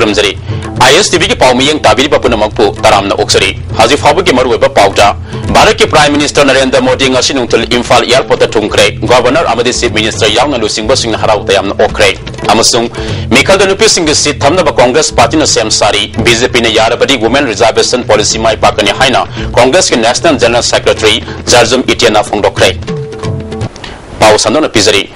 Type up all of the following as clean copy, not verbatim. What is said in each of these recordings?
खुरमजरी ISTV की पाउमियंग ताबिरी पपुन मकपु तरामना ओक्सरी हाजी फाबु की मरुवे पाउटा भारत के prime minister Narendra Modi ngasi nungtul Imphal airport थुंखरे गवर्नर अमदी चीफ मिनिस्टर यावना लुसिंग सिंह हराउ तयामना ओखरे अमसुंग मिखल नुपी सिंह सीट थमनब कांग्रेस पार्टी न सेम सारी बीजेपी ने यारबदी वुमेन रिजर्वेशन पॉलिसी माई पाकने हाइना कांग्रेस के नेशनल जनरल सेक्रेटरी जर्जुम इटियाना फोंदोखरे पाउ संदोन पिजरी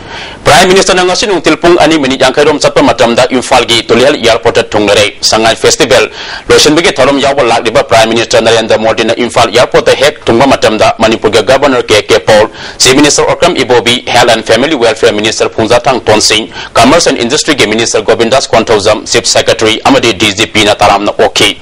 prime minister ngasi nungtil pung 2 minute yangkhairom chatpa matamda Imphal gi Tulial airport thunglare sangai festival lotion bige thorom yawba lakliba prime minister Narendra Modi na Imphal airport hek thungba matamda Manipur ga governor K Paul chief minister Okram Ibobi health and family welfare minister Phungzathang Tonsing commerce and industry ge minister Govindas Kwanthauzam chief secretary amadi DGP na taramna okay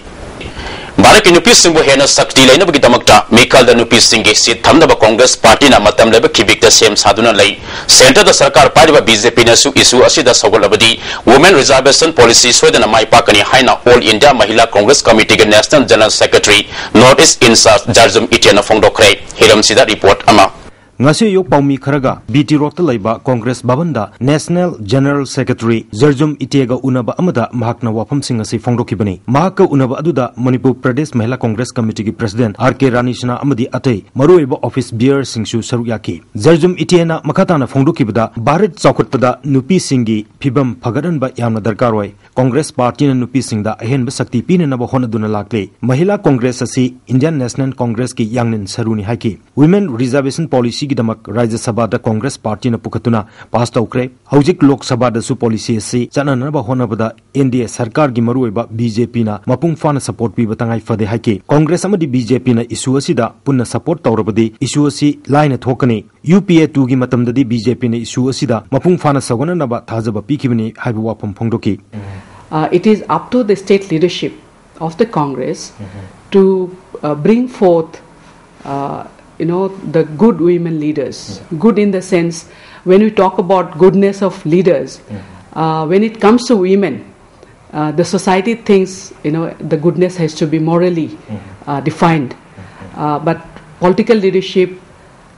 Bharat की नुपी सिंह हेना शक्ति लेना बगी दमकता मिखल the नुपी Singh के seat थमदब Congress party ना मतम लेब खिबिक सेम साधुना लई सेंटर द सरकार पारिबा बीजेपी नसु इशू असिदा सगोलबदी वुमेन रिजर्वेशन पॉलिसी सोदना माई पाकनी हाइना All India Mahila Congress Committee के national general secretary North East incharge Jarjum इटियाना फोंदोखरे हिरम सिदा रिपोर्ट अमा ngasi yok paumi kharaga BT road ta laiba congress bhavanda national general secretary Jarjum Itiega unaba amada mahakna wafam sing asi phongdokibani mahaka unaba aduda Manipur Pradesh Mahila Congress Committee ki president RK Ranishna amadi atei maruiba office bear singsu saruyaki Jarjum Itiena makhatana phongdokibada Bharat chaukhutpada nupi singi phibam phagaran ba yamna darkar oi congress party na nupi singda ahen ba sakti pine na ba honaduna lakle Mahila Congress asi Indian National Congress ki yangnin saruni haiki women reservation policy गिदमक राज्य सभा the Congress party न पुखतुना पास तौक्रे हौजिक लोक सभा दसु policy से चननब होनबदा NDA सरकार गी मरुइबा BJP ना मपुंग फाना सपोर्ट पीब तंगाई फदे हाइके कांग्रेस अमदी बीजेपी ना इशू असिदा पुन्ना सपोर्ट तौरबदी इशू असि लाइन थोकने UPA 2 गी मतमददी बीजेपी ने इशू असिदा मपुंग फाना सगोननबा थाजब पीखिबनी हाइबु वाफम फोंगदोकी It is up to the state leadership of the Congress to bring forth the good women leaders. Good in the sense, when we talk about goodness of leaders, when it comes to women, the society thinks the goodness has to be morally defined. But political leadership,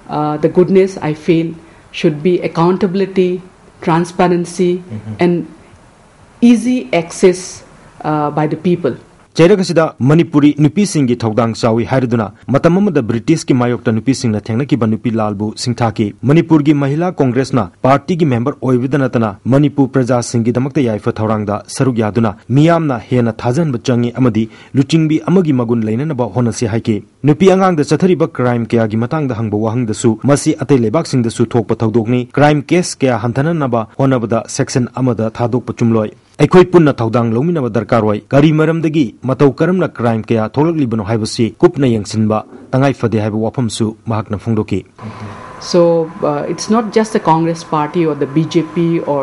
the goodness I feel should be accountability, transparency, and easy access by the people. चेरगसिदा Manipuri नुपी Singh की थौदांग चावी हारिदुना मतममद British की मायोक्ता नुपी सिंह न थेंगनकी नुपी लालबु सिंथाकी मणिपुर की महिला कांग्रेस ना party की member ओइबिदनतना Manipur प्रजा सिंह की दमकता याइफ थौरांगदा सरुग यादुना मियामना हेना थाजन बचंगी अमदी लुचिंगबी अमगी मगुन लेननबा होनसी हाइके नुपी अंगांग द चथरिबा क्राइम कया की मतंग द हंगबो वहंगदसु मसी अते लेबाक सिंह दसु थोकप थौदोकनी क्राइम केस कया हंथननबा होनबदा सेक्शन अमदा थादोक पचुमलोय अखोई पुन्ना थौदांग लौमिनबा दरकार होय करी मरमदगी मतौ करमना क्राइम कया थोलगलिबनो हाइबसी कुपना यंगसिनबा तंगाई फदे हाइबा वाफमसु महकना फोंदोकी So it's not just the Congress party or the BJP or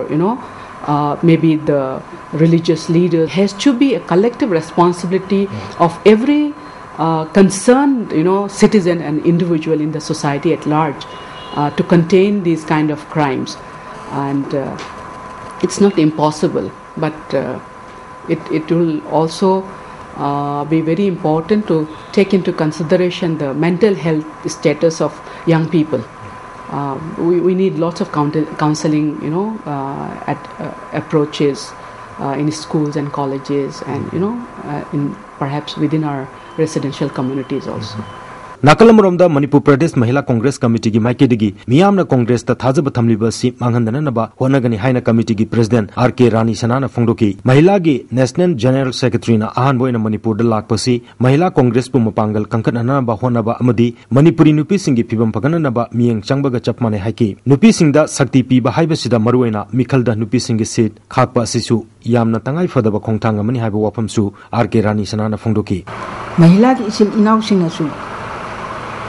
maybe the religious leader. It has to be a collective responsibility of every concerned citizen and individual in the society at large to contain these kind of crimes, and it's not impossible, but it will also be very important to take into consideration the mental health status of young people. We need lots of counseling, approaches in schools and colleges, and in perhaps within our residential communities also. नाकलमरोमदा Manipur प्रदेश महिला Congress committee की माइकेदगी मियामना कांग्रेस ता थाजब थमलिबा सि मांगहननबा होनगनी हाइना committee की president RK रानी सनाना फोंदोकी महिला की national general secretary ना Ahaan बोइना Manipur the लाकपसी महिला कांग्रेस पु मपांगल कंकननबा होनबा अमदी मणिपुरी नुपी सिंगी फिबम फगननबा मियंग चंगबगा चपमाने हाइकी नुपी सिंगदा शक्ति पीबा हाइबसिदा मरुइना मिखलदा नुपी सिंगी सीट खाकपा सिसु यामना तंगाई फदबा खोंगथांग अमनी हाइबा वाफमसु RK रानी सनाना फोंदोकी महिला की इसिम इनाउ सिंगसु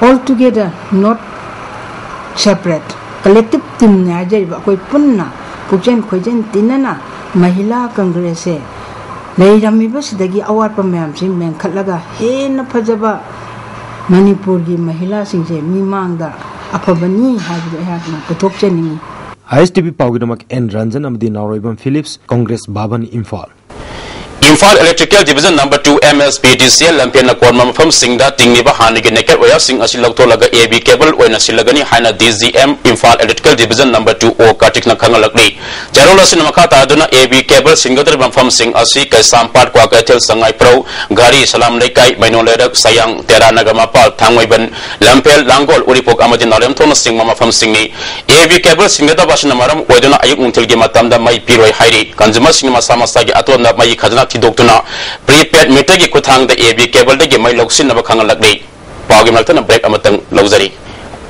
all together, not separate. Collective team ne ajai ba koi punna pujen khojen tinana mahila congress se leirami ba sidagi awar pa mayam sing men khatlaga he na phajaba Manipur gi mahila sing se mi mangda aphabani habi ha na puthok cheni ISTV pawgidamak N Ranjan amdi Naroibam Phillips Congress Bhavan Imphal Imphal Electrical Division Number 2 MSPDCL Lampian na Korma Mafam Singda Tingniba Hanige Naked Waya Sing Asilagtolaga AB Cable Wena Silagani Hana DZM Imphal Electrical Division Number 2 O Katik na Kangalakli Jarola Sinamakata Aduna AB Cable Singadar Mafam Sing Asi Kay Sampad Kwa Katel Sangay Pro Gari Salam Lekay Mainoledak Sayang Tera Nagamapal Tangwayban Lampel Langol Uripok Amadin Narem Tona Sing Mafam Singni AB Cable Singada Basinamaram Weduna Ayuk Untilgi Matamda May Piroy Hairi Kanzuma Sinima Samasagi Atona May Kazana Doktuna prepaid meter ki kuthang da AB cable da gi mai loksin na bakang lagdei pawgi malta na break amatang logzari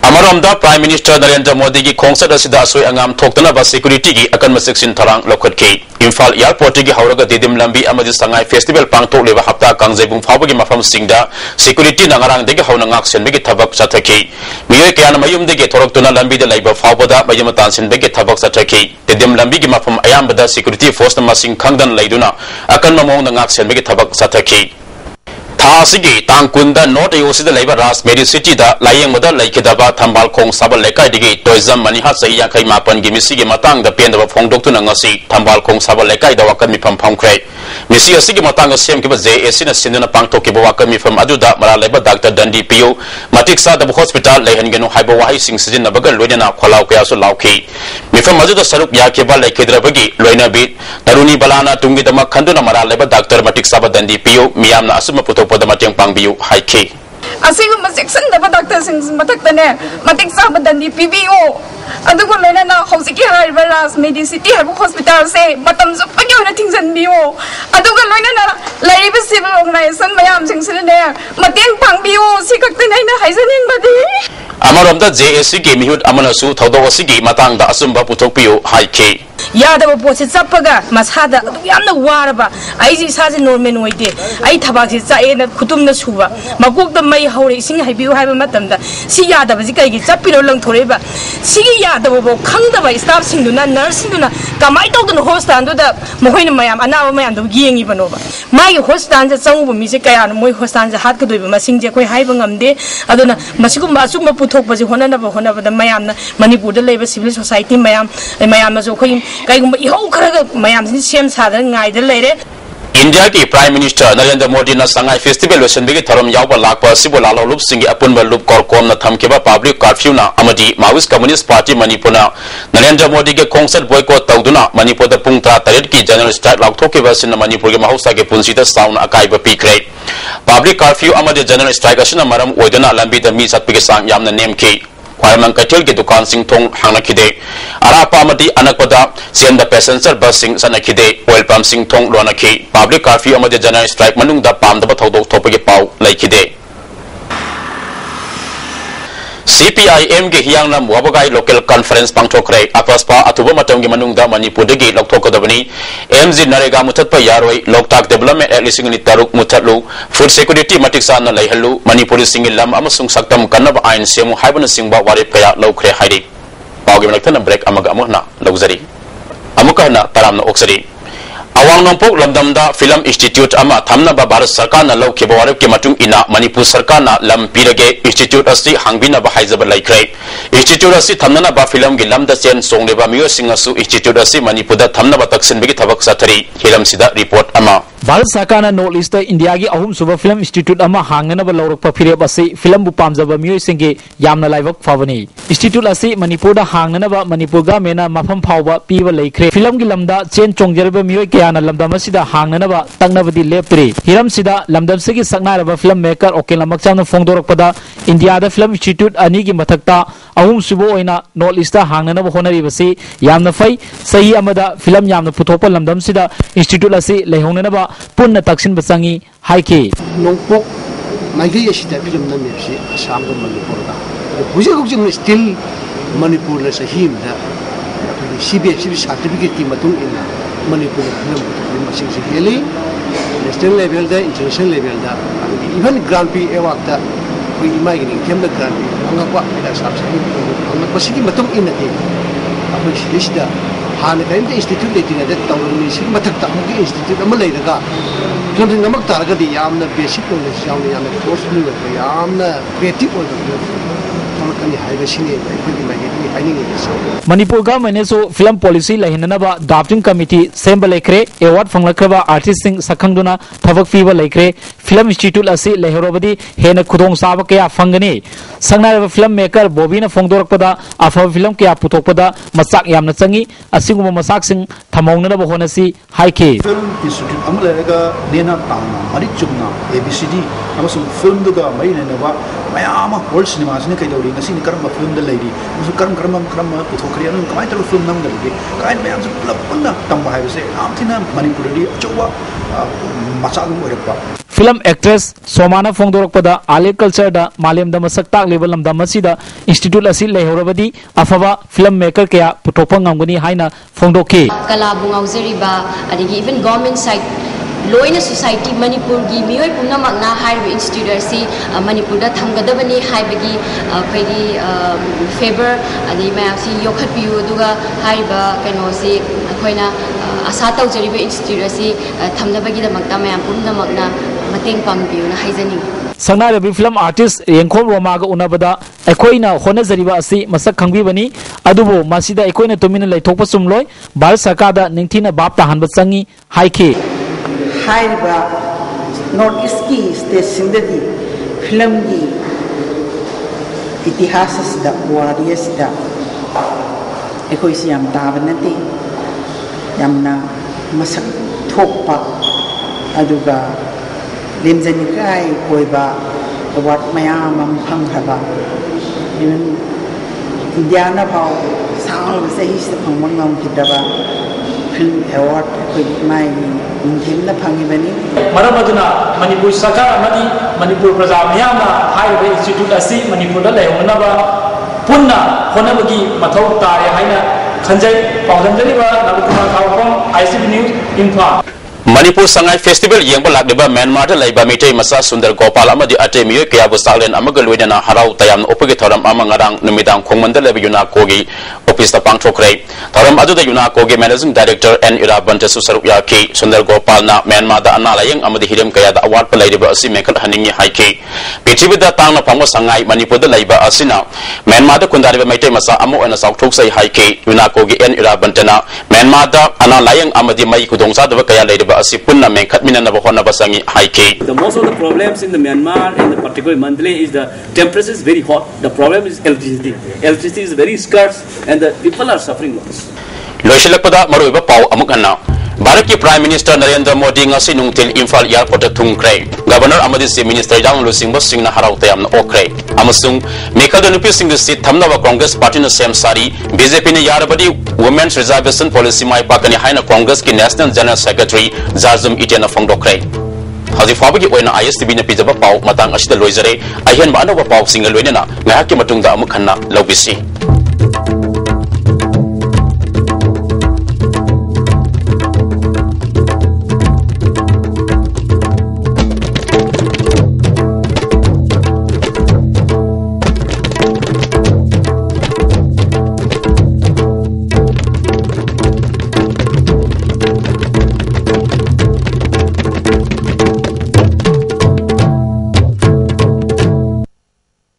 amarom da Prime Minister Narendra Modi gi khongsat asida asoi angam thoktana ba security gi akan maseksin tharang lokhat ki Imphal airport gi hauraga didim lambi amadi sangai festival pangtok leba hapta kangjebung phawgi mafam singda security na ngarang de gi hauna ngak sen begi thabak sathaki miyoi kyan mayum de gi thoroktuna lambi da laiba phawbada mayum tansin begi thabak sathaki didim lambi gi mafam ayam bada security force na masing khangdan laiduna akan mamong na ngak sen begi thabak sathaki Thasigi Tangkunda North Yosida Labor Ras Medi City da Layang Mada Laikidaba Tambal Kong Sabal Lekai Digi Toizam Maniha Saya Kai Mapan Gimisigi Matang the Pen of Fong Doctor Nangasi Tambal Kong Sabal Lekai da Wakami Pam Pam Cray Missy Sigi Matanga Sem Kiba Zay Esin Sinana Pangto Kibawakami from Aduda Maraleba Dr. Dundee Pio Matiksa the Hospital Lahangano Hibawai Sing Sizin Nabagal Luena Kolau Kayasu Lauki Mifam Mazuda Saruk Yakiba Lakidrabagi Luena Bit Taruni Balana Tungi the Makanduna Maraleba Dr. Matiksa Dundee Pio Miamna Asuma Puto pada matang pangbiu haike asiguma section da doctor sing matakne matik sabadan di PBO adugo lena na housiki haibaras medicity habu hospital se matam su pagyo na tingsan biu adugo lena na laiba civil organization mayam sing sine mateng pangbiu sikakte nai na haisanin badi amarom da JSC ge mihut amanasu thodo wasigi matang da asumba puthokpiu haike Yadav पोसे चप्पगा मसादा यामना वारबा IG साजे normal होइते आई थबाक से चाए न खुतुम न सुबा मकोक the मई हौरे सिंग हाइबिउ हाइबा मतमदा सि यादव जि कइगी चप्पिरो लंथोरेबा सि यादव बो खंगदबा स्टाफ सिंगदुना नर्स सिंगदुना कमाइ तौदन हॉस्पिटल दुदा मखोइन मयाम अनाव मयाम दु गियंगी बनोबा माइ हॉस्पिटल जे चंगबो मिसे कया न मोइ हॉस्पिटल जे हात कदोइबा मसिंग जे कोइ हाइबा ngamde aduna masikum asum puthokba ji honaba mayam na Manipur da leba civil society mayam mayam so khoi kaigumba ihau kharaga mayam sin sem sada ngai da leire India ki Prime Minister Narendra Modi na Sangai Festival Wesan bigi tharam yawba lakpa sibol alalup singi apunba lup korkom na thamkeba public curfew na amadi Maoist Communist Party Manipur na Narendra Modi ge concert boycott tawduna Manipur da pung 3 ki general strike lakthokiba sin Manipur ge mahausa ge punsi da sound akaiba pikre public curfew amadi general strike asina maram oidana lambi da mi satpige sang yamna nemki Kwaman Katil ke dukan sing thong hangna khide arapa amadi anakpada send the passenger bus sing sanakide oil pump sing thong rona khi public curfew amadi general strike manung da pam da thodok thopage pau laikide CPIM ge hiangna muabagai local conference pangthokre apaspa atuba matang ge manung da Manipur de ge lokthokadabani MG Narega mutatpa yaroi loktak development at lising ni taruk mutatlu food security matiksa na laihalu Manipuri singilam amasung saktam kanab ain semu haibana singba wari phaya lokre haidi pawge manakthana break amaga amona logzari amuka na taram na oksari awang nompok lamdamda film institute ama thamna ba Bharat Sarkar na lauke bawarep ke matung ina Manipur Sarkar na lam pirage institute asi hangbina ba haizaba laikre institute asi thamna ba film gi lamda chen songle ba miyo singasu institute asi Manipur da thamna ba taksin begi thabak sathari hilam sida report ama Bharat Sarkar na North East India gi ahum suba film institute ama hangana ba lorok pa phire ba se film bu pamjaba miyo singe yamna laibak phawani institute asi Manipur da hangana ba Manipur ga mena mafam phawba piba laikre film gi lamda chen chongjerba miyo yana lamdam asida hangna ba tangnabadi leptri hiram sida lamdam sigi saknaraba film maker okel lamakcham na fongdorokpada India da film institute ani gi mathakta ahum subo oina North East hangna ba honari basi yamna fai sahi amada film yamna puthopa lamdam sida institute asi leihongna ba punna taksin basangi haike nongpok maigi asida film na mepsi asam ga Manipur da buje gujin still Manipur la sahim da CBSC certificate ki matung ina Manipur film masing sekali national level da international level da even Grand Prix award da we imagine kem da Grand Prix anga kwa ida sab sahi anga pasiki matung ina te apai silish da hana kain da institute letina da tawni sing mathak ta amki institute am lai daga film sing namak taraga di yamna basic knowledge yamna course ni wa yamna creative wa da kani haiba sini ai kuni mai Manipur government so film policy lahinanaba drafting committee semba lekre award fanglakhraba artist sing sakhangduna thabak fiba lekre film institute asi lehorobadi hena khudong saba kaya fangani sangnaraba film maker bobina fongdorakpada afa film kaya putokpada masak yamna changi asiguma masak sing thamaugnaba honasi haike film institute amalaga nena tangna mari chumna abcd amasung film duga mai nenaba mayama world cinema sine kai dawri ngasi ni karamba film da leidi musu karama puthokriya nu kamai taru film nam dalge kai mayam su pulna tamba haibse amthina manipuri chowa masagum orekpa film actress somana fongdorakpada ale culture da malem da masak tak level lam da masida institute asi lehorabadi afaba film maker kaya putokpa ngamgani haina fongdoke kala bungaujariba adigi even government side loina society manipur gi miyoi pumna magna high institute asi manipur da thamgadabani haibagi khoigi favor adi mayasi yokhat piu duga haiba kano si khoina asa taujariba institute asi thamnabagi da magta mayam pumna magna mateng pambiu na haijani sangnarabi film artist yengkhom romaga unabada akoina honazariba asi masak khangbibani adubo masida akoina tumina laithokpa sumloi bal sarkada ningthina bap tahanba changi haike haiba north east ki state sindadi film gi itihas da warriors da ekoi siam tabanati yamna masak thokpa aduga lemjani kai koiba award mayam am phanghaba even indiana pau sang se his phangmangam kidaba film award koi mai inthimna phangibani maramaduna manipur sarkar amadi manipur praja mayamna haiba institute asi manipur da lehonaba punna honabagi mathau tare haina khanjai paudamjariba nabukuma thawpam ISTV news info Manipur Sangai Festival yang berlaku Myanmar da laiba mitai masa Sundar Gopal amadi ate miyo kaya busalen amaga luidana harau tayam opagi thoram amangarang numidang khongmanda laiba yuna kogi office ta pangthokre thoram adu da yuna kogi managing director N Irabanta susarup yaki Sundar Gopal na Myanmar da analayang amadi hiram kaya da award palaiba asi mekat haningi haike pithibida da tangna pangwa Sangai Manipur da laiba asina Myanmar da kundariba mitai masa amu ana sauthok sai haike yuna kogi N Irabanta na Myanmar da analayang amadi mai kudongsa da kaya laiba The most of the problems in the Myanmar, in the particular Mandalay, is the temperature is very hot. The problem is electricity. Electricity is very scarce, and the people are suffering lots. Bharat ki Prime Minister Narendra Modi ngasi nungtil Imphal Airport thungkre Governor amadi Chief Minister Yang Lusing Bosing na harau tayam na okre amasung Mekhal nupi sing the seat thamna wa Congress Party na same sari BJP ne yarabadi Women's Reservation Policy mai pakani haina Congress ki National General Secretary Zarzum Itiana Fongdokre Haji Fabagi oina ISTV na pijaba pau matang asida loizare ahian ma anawa pau singal loina na ngahaki matungda amukhanna lobisi